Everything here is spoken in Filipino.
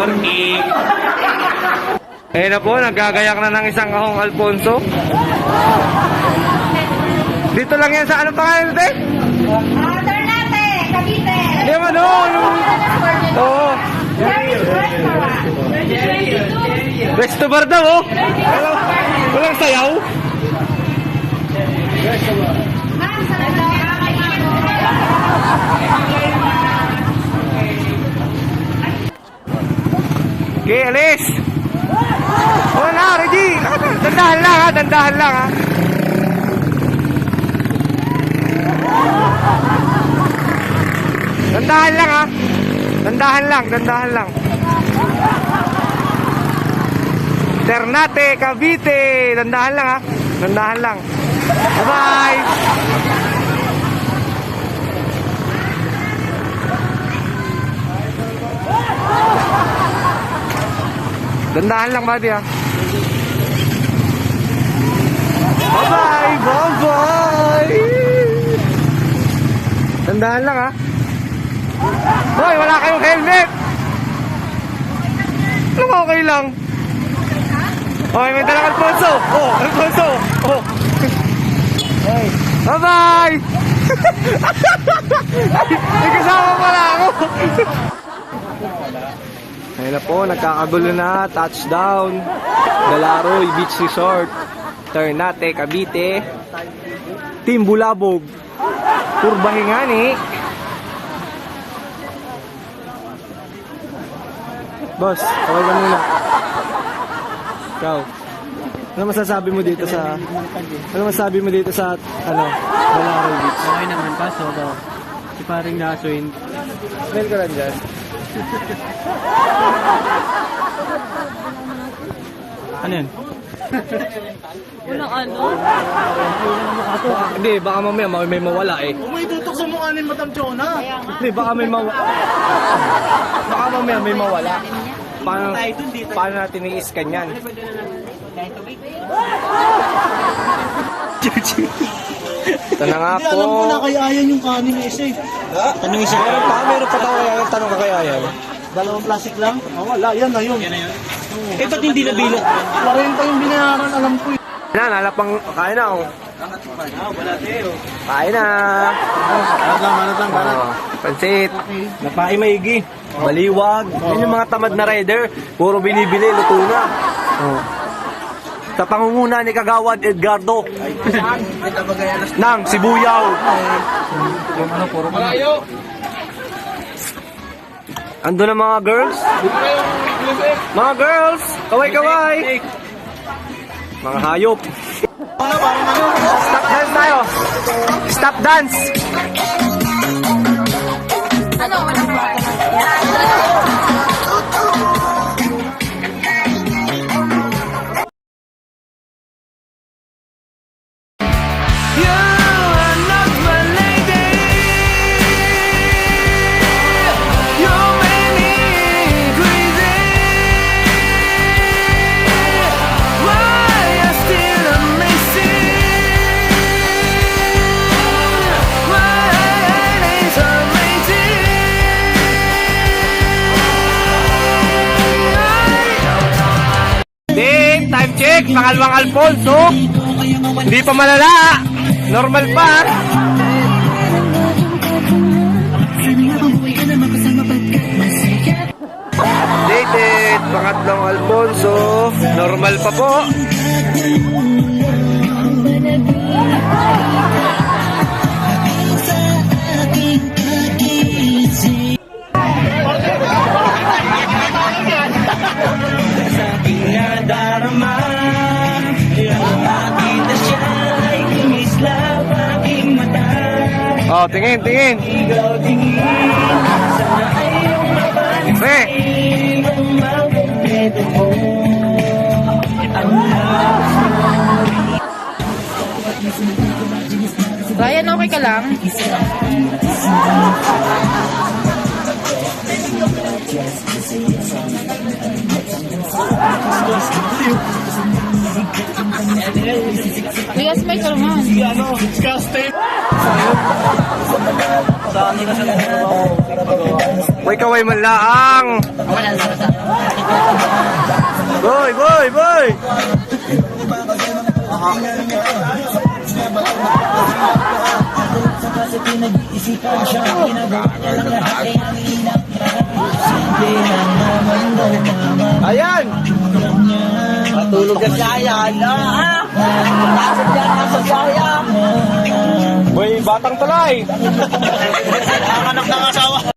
Yorkie. Ayun na po, nagagayak na ng isang kahong Alfonso. Dito lang yan sa ano pangalan natin? Ternate, Cavite. Yung ano? Oo. Resto bar daw, oh. Walang sayaw. Okay, alis. Oh na, ready. Dandahan lang ha, dandahan lang ha. Dandahan lang ha. Dandahan lang, dandahan lang. Ternate, Cavite. Dandahan lang ha. Dandahan lang. Bye-bye. Dandahan lang, buddy ha. Bye-bye. Bye-bye. Dandahan lang ha. Hoy, wala kayong helmet. Ano okay lang? Okay, may dalang Alfonso. Oh, Alfonso. Oh. Hey. Bye-bye. May kasama pala ako. Ayun na po, nagkakagulo na. Touchdown. Galaroy Beach Resort. Ternate, Cavite. Team Bulabog. Turbahingani. Boss, okay ka muna. Ikaw. Ano masasabi mo dito sa Galaroy Beach? Okay naman kaso si paring Naswin. Smell ko lang dyan. Ano yan? Walang ano? Hindi, baka mamaya may mawala eh. May tutok sa mukha ni Madam Chona. Hindi, baka mamaya may mawala. Paano natin i-scan yan? Ito na nga Hindi, alam ko na po. kaya ayan yung kanin na isa eh. Tanong isa. Meron pa daw kaya yan. Tanong ka kaya yan. Dalawang plastic lang? Oh, wala, yan na yun. Eh, ba't hindi nabilang? 40 yung binayaran, alam ko eh. Nalapang, kain na oh. Wala tayo. Kain na. Banat lang. Oh, pansit. Napai maigi. Baliwag. Yan yung mga tamad na rider. Puro binibili, luto na. Oh. Sa pangunguna ni Kagawad Edgardo. Nang Sibuyaw. Malayo. Ando na mga girls. Mga girls, kaway-kaway. Mga hayop. Stop dance tayo. Stop dance. Ano? Walang Time check, pangalawang Alfonso. Hindi pa malala. Normal pa. Dated, pangatlong Alfonso. Normal pa po. Oh, tingin. Pre. Ryan, okay ka lang? Kuya, smile ka naman. Way kaway man laang. Ayan! Matulog ka siya yan. Nasaan yan? Nasa siya. Boy, batang tulay! Ang anak ng asawa.